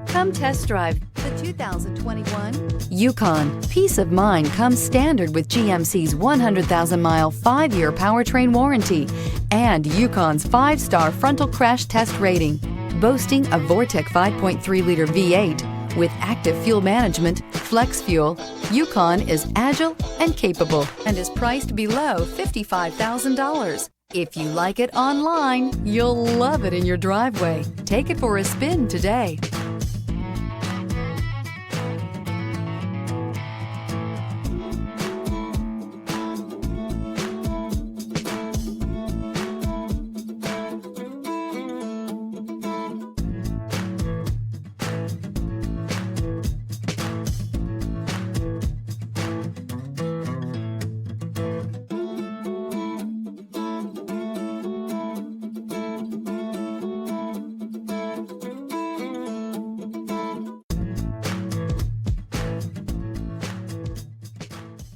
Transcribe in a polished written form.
Come test drive the 2021 Yukon. Peace of mind comes standard with GMC's 100,000-mile, 5-year powertrain warranty and Yukon's 5-star frontal crash test rating. Boasting a Vortec 5.3-liter V8 with active fuel management, flex fuel, Yukon is agile and capable and is priced below $55,000. If you like it online, you'll love it in your driveway. Take it for a spin today.